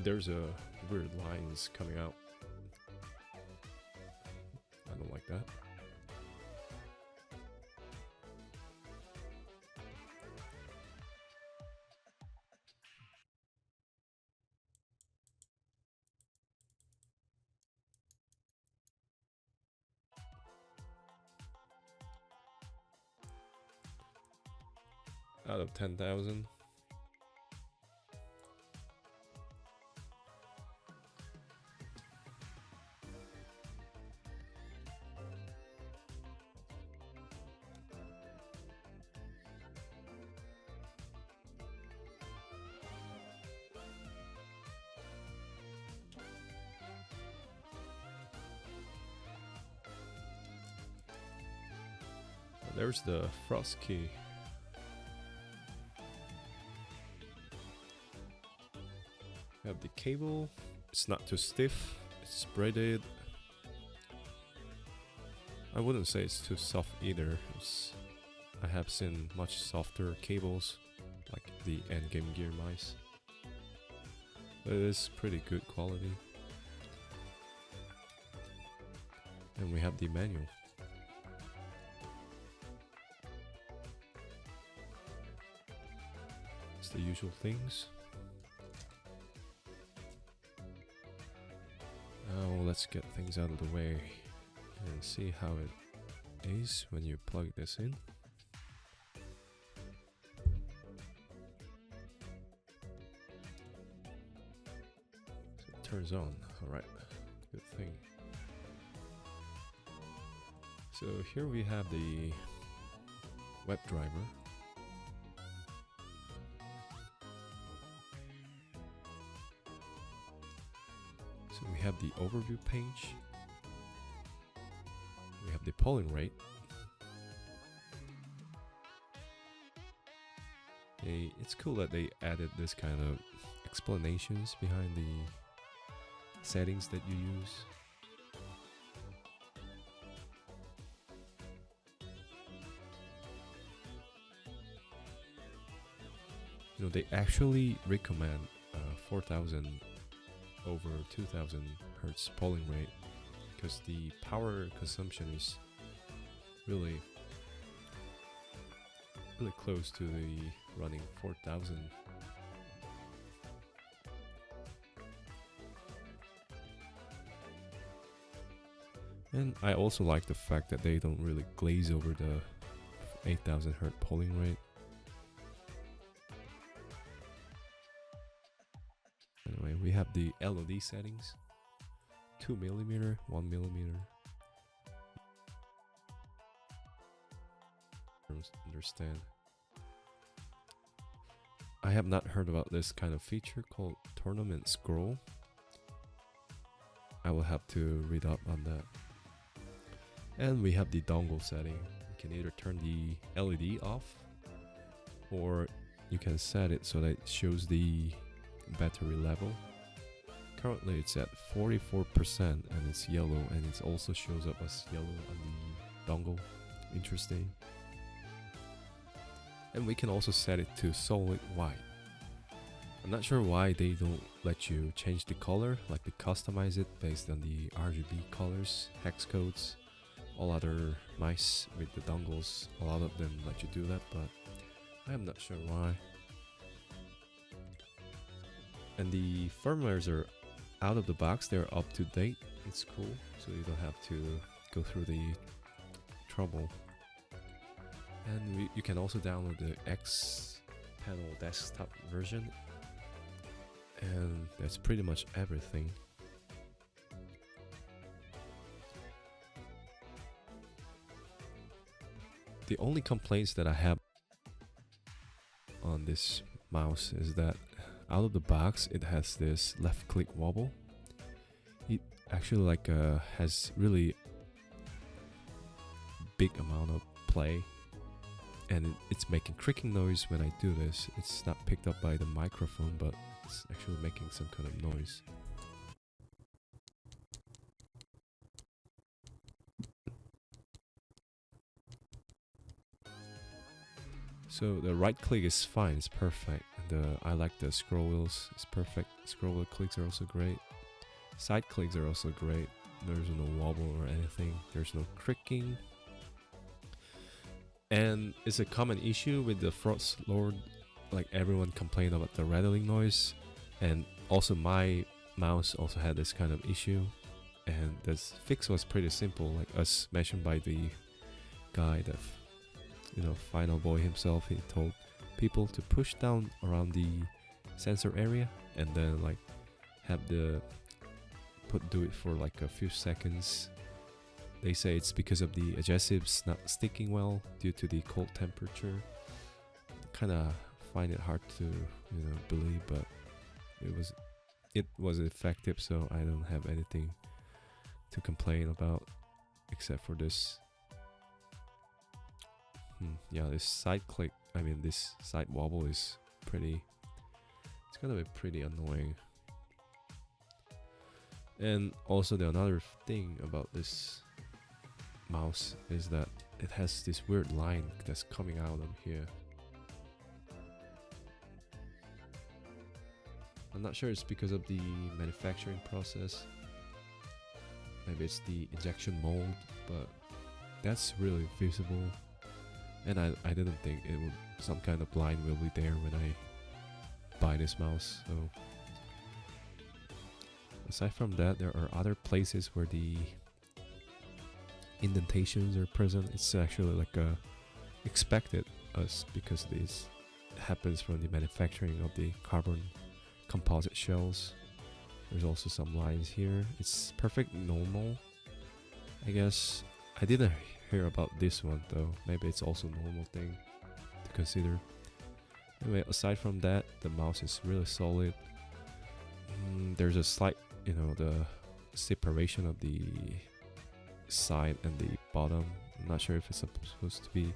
there's a weird lines coming out. I don't like that. Out of 10,000. There's the frost key. We have the cable. It's not too stiff. It's braided. I wouldn't say it's too soft either. I have seen much softer cables, like the endgame gear mice. But it is pretty good quality. And we have the manual. It's the usual things. Now let's get things out of the way and see how it is when you plug this in. So it turns on. Alright, good thing. So here we have the web driver. So we have the overview page. We have the polling rate. It's cool that they added this kind of explanations behind the settings that you use. You know, they actually recommend 4,000 over 2,000 hertz polling rate because the power consumption is really close to the running 4,000. And I also like the fact that they don't really glaze over the 8,000 hertz polling rate. Anyway, we have the LOD settings, 2mm, 1mm. Understand. I have not heard about this kind of feature called tournament scroll. I will have to read up on that. And we have the dongle setting. You can either turn the LED off or you can set it so that it shows the battery level. Currently it's at 44% and it's yellow, and it also shows up as yellow on the dongle. Interesting. And we can also set it to solid white. I'm not sure why they don't let you change the color, like they customize it based on the RGB colors, hex codes. All other mice with the dongles, a lot of them let you do that, but I'm not sure why. And the firmwares are out of the box, they're up to date. It's cool, so you don't have to go through the trouble. And you can also download the X panel desktop version, and that's pretty much everything. The only complaints that I have on this mouse is that out of the box it has this left click wobble. It actually has really big amount of play, and it's making creaking noise when I do this. It's not picked up by the microphone, but it's actually making some kind of noise. So the right click is fine, it's perfect. I like the scroll wheels, it's perfect. Scroll wheel clicks are also great. Side clicks are also great. There's no wobble or anything. There's no creaking. And it's a common issue with the Frostlord. Like everyone complained about the rattling noise, and also my mouse also had this kind of issue. And this fix was pretty simple, like as mentioned by the guy that, Final Boy himself. He told people to push down around the sensor area and then like have the do it for like a few seconds. They say it's because of the adhesives not sticking well due to the cold temperature. Kind of find it hard to believe, but it was effective, so I don't have anything to complain about except for this. Yeah, this side click, this side wobble is it's gonna be pretty annoying. And also the another thing about this mouse is that it has this weird line that's coming out of here. I'm not sure it's because of the manufacturing process. Maybe it's the injection mold, but that's really visible. And I didn't think some kind of line will be there when I buy this mouse. So aside from that, there are other places where the indentations are present. It's actually like expected because this happens from the manufacturing of the carbon composite shells. There's also some lines here. It's perfect normal, I guess. I didn't hear about this one though. Maybe it's also a normal thing to consider. Anyway, aside from that, the mouse is really solid. There's a slight, the separation of the side and the bottom. I'm not sure if it's supposed to be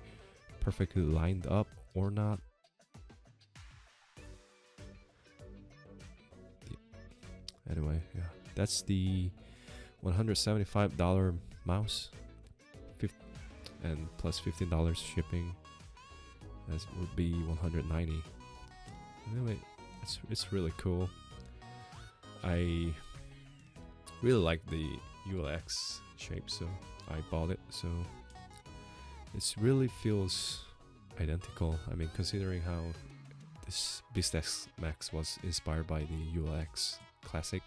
perfectly lined up or not. Anyway, yeah, that's the $175 mouse, and plus $15 shipping. That would be $190. Anyway, it's really cool. I really like the ULX shape, so I bought it. So it really feels identical. Considering how this Beast X Max was inspired by the ULX Classic,